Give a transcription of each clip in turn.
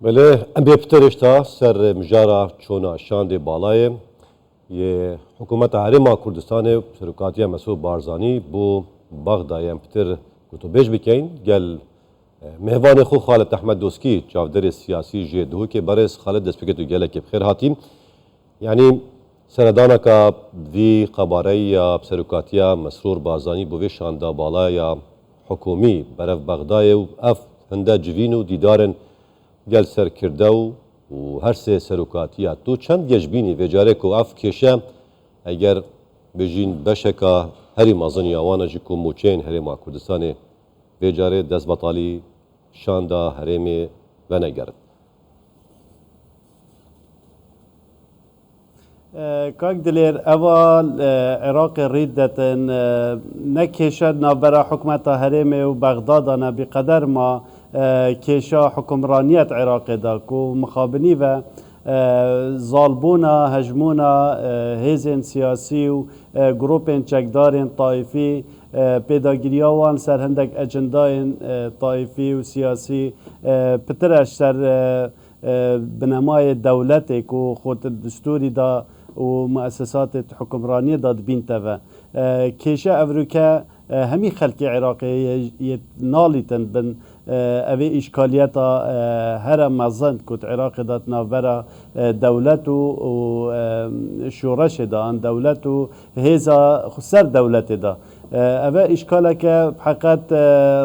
بله ام بپترشتا سر مجارا چونا شاند بالای یه حکومت حرم کردستان سرکاتیا مسعود بارزانی بو بغداد ام پتر گوتو بیش بکین گل مهوان خو خالد احمد دوسکی چاودر سیاسی جدو که برس خالد دسپکت و گله که بخیر هاتیم یعنی سردانا کا وی قباره یا سرکاتیا مسرور بارزانی بو شاندا بالای حکومی برف بغداد و اف هنده جوین و دیدارن گل سر کرده و هر سه سروکاتیات تو چند گشبینی و جاره کو اف کشه اگر بجین بشکا هری مازنی آوانا جی کو موچین هرما کردستان و جاره دست بطالی شاندا هرمی و نگرد کاک دلیر اول عراق ریدتن نکشد نابرا حکمت هرم و بغداد انا بقدر ما کشا حکمرانیت عراق دا کو مخابنی و ظالبونا هجمونا هیزن سیاسی و گروپین چکدارین طایفی پیداگیریاوان سر هندک اجنداین طایفی و سیاسی پترش سر بنمای دولت کو خود دستوری دا و مؤسسات حکمرانی داد بین توا کیشه افریقا همی خلق عراقی نالیتن بن اوی اشکالیتا هر مزند کت عراق داد ناورا دولت و شورش دان دولت و هیزا سر دولت دا اوه اشکاله که حقیقت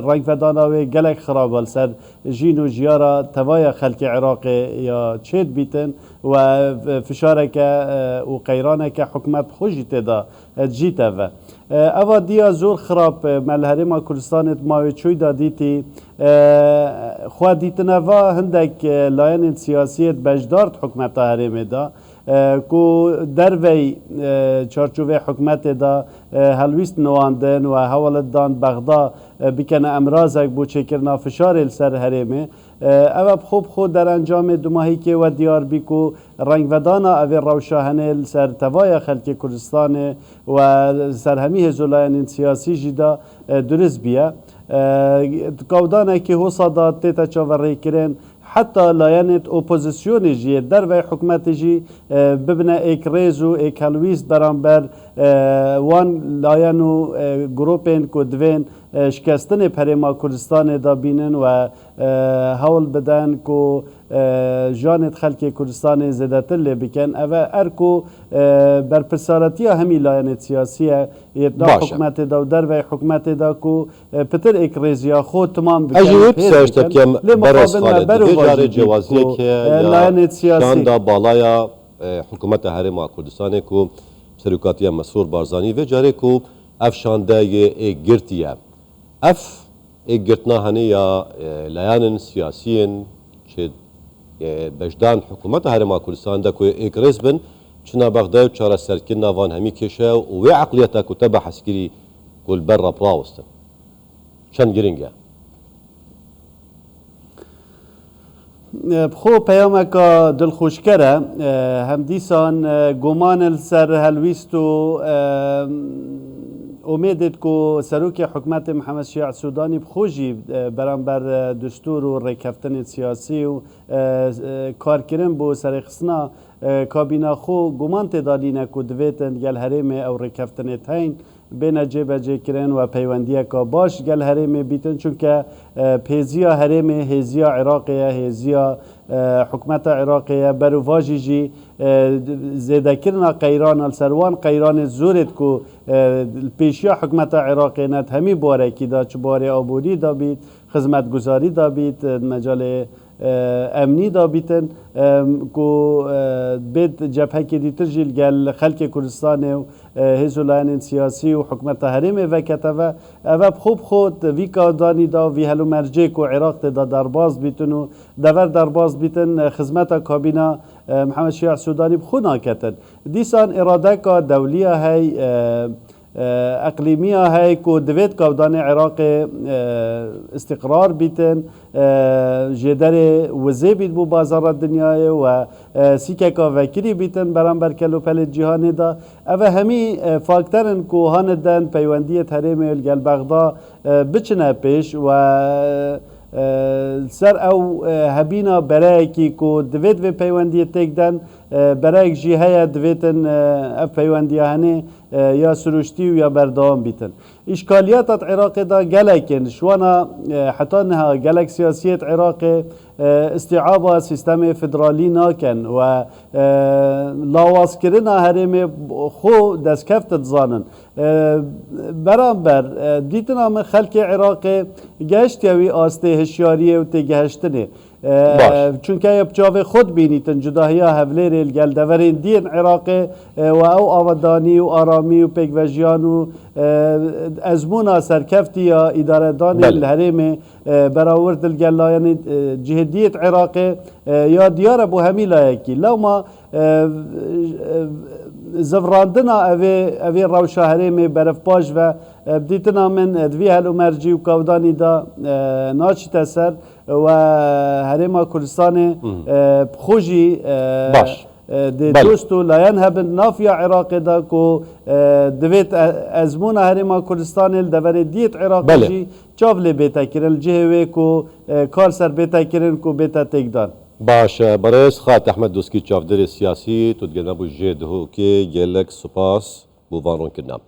رنگ فدانا و گلک خرابال سر جین و جیارا توای خلق عراق یا چید بیتن و فشاره که و قیرانه که حکمت خوشی تدا جیت اوه اوه دیا زور خراب ملهرم کردستان ماوی چوی دا دیتی خواه دیتن اوه هندک لاین سیاسیت بجدارت حکمت هرم دا کو دروی چارچوبه حکمت دا هلویست نواندن و حوالت دان بغداد بکنه امرازک بو چکرنا فشار سر هرمه او خوب خود در انجام دو ماهی که و دیار بی کو رنگ ودانا او روشاهنه سر توای خلق کردستان و سر همی هزولاین سیاسی جدا درست بیه کودانه که هو صادات تیتا چاوری کرن حتی لاینت اپوزیسیون جی در و حکمت جی ببنه ایک ریزو ایک هلویست برانبر وان لاینو گروپین که دوین شکستن پرما کردستان دا بینن و حول بدن که جانت خلق کردستان زدتر لی بکن او ارکو بر پرسارتی همی لاینت سیاسیه یتنا حکمت دا و در و حکمت دا که پتر ایک ریزیا خود تمام بکن اجیب سرشتب که برس خالد جاره جوازیه که شان دا بالایا حکومت هرم کردستان که سرکاتی مسرور بارزانی و جاره که اف شانده یه گرتیه اف گرتنا هنه یا لیان سیاسیین که بجدان حکومت هرم کردستان دا که ایک ریز بن چنا بغداد و چارا سرکن نوان همی کشه و عقلیتا کتب حسکری کل بر براوستن چند گرینگه خو پیامک دلخوش کره هم دیسان گمان سر هلویست و امیدت که سروک حکمت محمد شیع سودانی بخوشی برانبر دستور و ریکفتن سیاسی و کار کردن با سرخصنا کابینا خو گمان تدالینه که دویتن گل حرم او ریکفتن تاین بین جیب جی کرن و پیوندیه که باش گل حرم بیتن چون که پیزیا حرم هزیا عراقیه هزیا حکمت عراقیه برواجی جی زیده کرنا قیران السروان قیران زورت که پیشیا حکمت عراقیه نت همی باره که دا چه باره آبودی دا بید خدمت گزاری دا بید مجال امنی دا بیتن کو بید جبهه که دیتر جیل گل خلق کردستان و هزولان سیاسی و حکمت حرم و کتوه او خوب خود وی کادانی دا وی هلو مرجع کو عراق دا درباز بیتن و دور درباز بیتن خدمت کابینا محمد شیع سودانی بخونا کتن دیسان اراده که دولیه های اقلیمی های که دوید کودان عراق استقرار بیتن جدر وزه بید بو بازار دنیای و سیکه که وکری بیتن برانبر کلو پل جهانی دا اوه همی فاکترن که هاندن پیوندی تریم الگل بغدا بچنه پیش و سر او هبینا برای کی کو دوید و پیوندی تکدن برای جی هیا دویتن اف پیوندی هنه یا سروشتی و یا بردام بیتن اشکالیات عراق دا گلکن شوانا حتی نها گلک سیاسیت عراق استیعاب سیستم فدرالی ناکن و لاواز کرنا هرم خو دستکفت زانن برانبر دیتنا من خلق عراق گشت یوی آسته هشیاریه و تگهشتنه چونکه بجاوه خود بینیتن جداهی هفلیر الگلدورین دین عراق و او آودانی و آرامی و پیگوژیان و ازمونا سرکفتی یا اداره دان الهرم براورد الگلایان جهدیت عراق یا دیار ابو همی لایکی لو ما زفراندنا اوی روشا هرم برف باش و بدیتنا من دوی هلو مرجی و کودانی دا ناچی تسر و هرم کردستان خوشی باش دوستو لاین هبن نافیا عراق دا کو دویت ازمون هرم کردستان الدور دیت عراق جی چاول بیتا کرن جهوی کو کار سر بیتا کرن کو بیتا تکدان باش برایس خات احمد دوسکی چافدر سیاسی تو دگنا بو جه دهو که گلک سپاس بو وانون کرنا